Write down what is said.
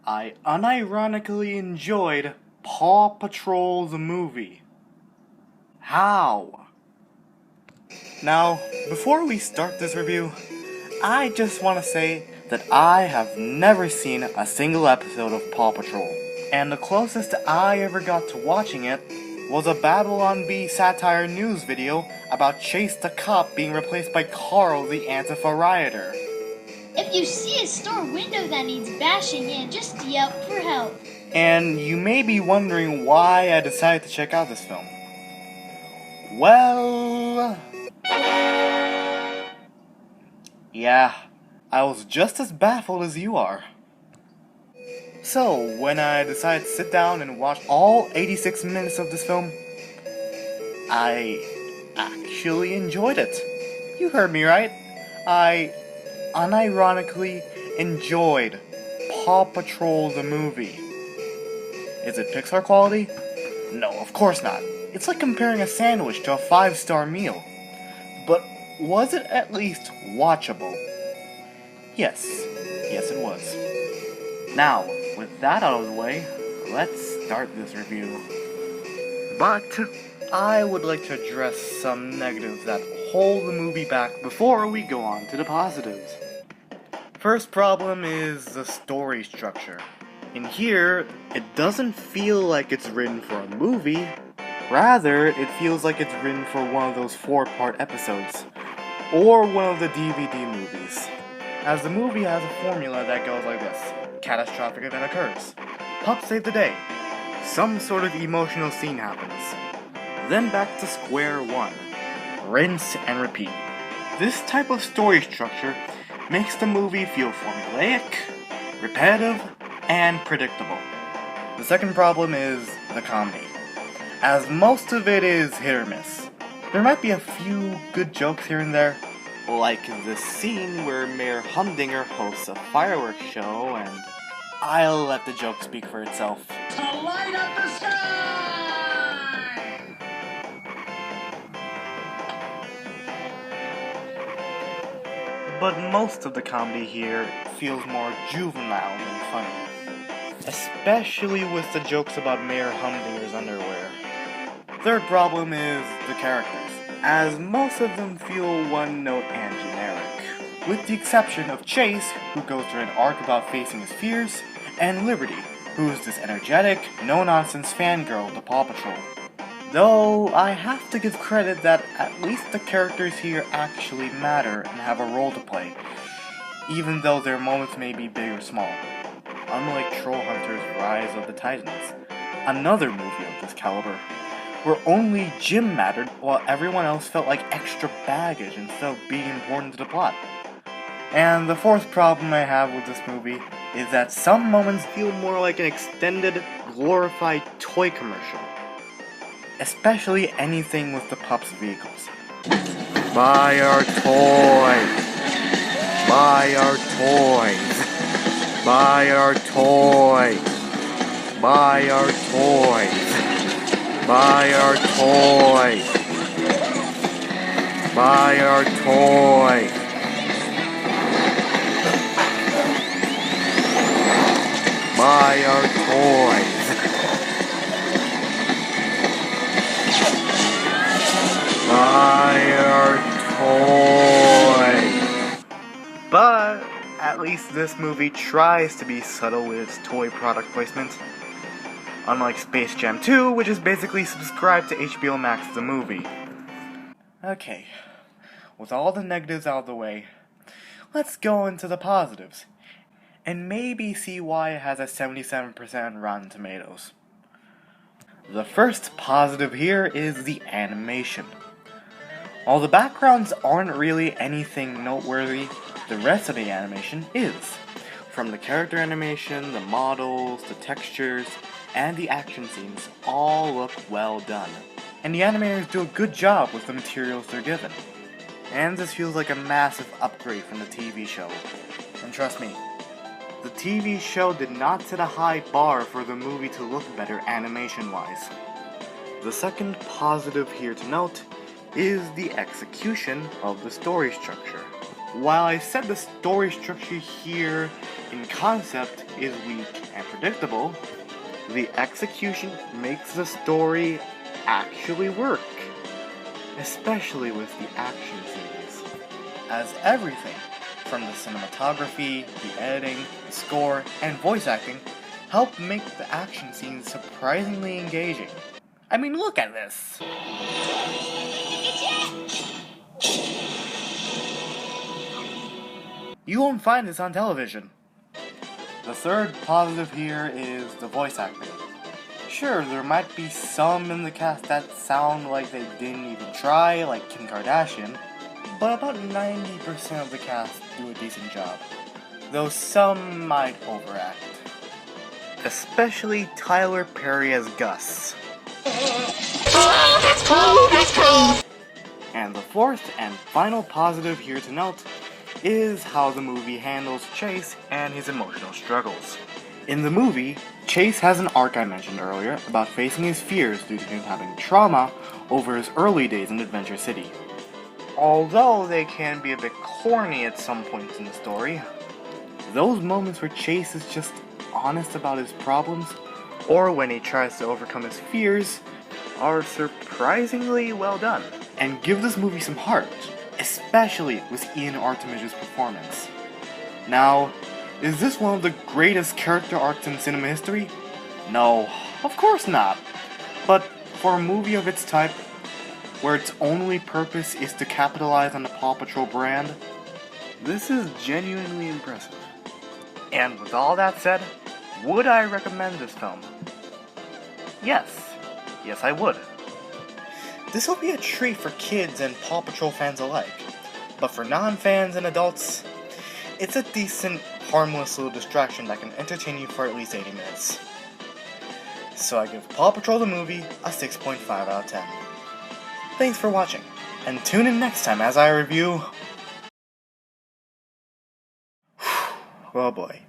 I unironically enjoyed Paw Patrol the movie. How? Now, before we start this review, I just want to say that I have never seen a single episode of Paw Patrol, and the closest I ever got to watching it was a Babylon Bee satire news video about Chase the cop being replaced by Carl the Antifa rioter. If you see a store window that needs bashing in, just yell for help. And you may be wondering why I decided to check out this film. Well, yeah, I was just as baffled as you are. So, when I decided to sit down and watch all 86 minutes of this film, I actually enjoyed it. You heard me right. I unironically enjoyed Paw Patrol the movie. Is it Pixar quality? No, of course not. It's like comparing a sandwich to a 5-star meal. But was it at least watchable? Yes it was. Now, with that out of the way, let's start this review. But I would like to address some negatives that hold the movie back before we go on to the positives. First problem is the story structure. In here, it doesn't feel like it's written for a movie. Rather, it feels like it's written for one of those 4-part episodes, or one of the DVD movies. As the movie has a formula that goes like this. Catastrophic event occurs. Pup save the day. Some sort of emotional scene happens. Then back to square one. Rinse and repeat. This type of story structure makes the movie feel formulaic, repetitive, and predictable. The second problem is the comedy, as most of it is hit or miss. There might be a few good jokes here and there, like this scene where Mayor Humdinger hosts a fireworks show, and I'll let the joke speak for itself. To light up the sky! But most of the comedy here feels more juvenile than funny, especially with the jokes about Mayor Humdinger's underwear. Third problem is the characters, as most of them feel one-note and generic, with the exception of Chase, who goes through an arc about facing his fears, and Liberty, who's this energetic, no-nonsense fangirl of the Paw Patrol. Though, I have to give credit that at least the characters here actually matter and have a role to play, even though their moments may be big or small. Unlike Troll Hunter's Rise of the Titans, another movie of this caliber, where only Jim mattered while everyone else felt like extra baggage instead of being important to the plot. And the fourth problem I have with this movie is that some moments feel more like an extended, glorified toy commercial. Especially anything with the pups' vehicles. Buy our toys! Buy our toys! Buy our toys! Buy our toys! Buy our toys! Buy our toys! Buy our toys! Buy our toys! But at least this movie tries to be subtle with its toy product placement. Unlike Space Jam 2, which is basically subscribed to HBO Max the movie. Okay, with all the negatives out of the way, let's go into the positives, and maybe see why it has a 77% on Rotten Tomatoes. The first positive here is the animation. While the backgrounds aren't really anything noteworthy, the rest of the animation is. From the character animation, the models, the textures, and the action scenes all look well done. And the animators do a good job with the materials they're given. And this feels like a massive upgrade from the TV show. And trust me, the TV show did not set a high bar for the movie to look better animation-wise. The second positive here to note is the execution of the story structure. While I said the story structure here in concept is weak and predictable, the execution makes the story actually work, especially with the action scenes, as everything from the cinematography, the editing, the score, and voice acting help make the action scenes surprisingly engaging. I mean, look at this! You won't find this on television. The third positive here is the voice acting. Sure, there might be some in the cast that sound like they didn't even try, like Kim Kardashian, but about 90% of the cast do a decent job, though some might overact. Especially Tyler Perry as Gus. And the fourth and final positive here to note is how the movie handles Chase and his emotional struggles. In the movie, Chase has an arc I mentioned earlier about facing his fears due to him having trauma over his early days in Adventure City. Although they can be a bit corny at some points in the story, those moments where Chase is just honest about his problems, or when he tries to overcome his fears, are surprisingly well done, and give this movie some heart, especially with Ian Artemige's performance. Now, is this one of the greatest character arcs in cinema history? No, of course not. But for a movie of its type, where its only purpose is to capitalize on the Paw Patrol brand, this is genuinely impressive. And with all that said, would I recommend this film? Yes. Yes, I would. This will be a treat for kids and Paw Patrol fans alike, but for non-fans and adults, it's a decent, harmless little distraction that can entertain you for at least 80 minutes. So I give Paw Patrol the movie a 6.5 out of 10. Thanks for watching, and tune in next time as I review... Oh boy.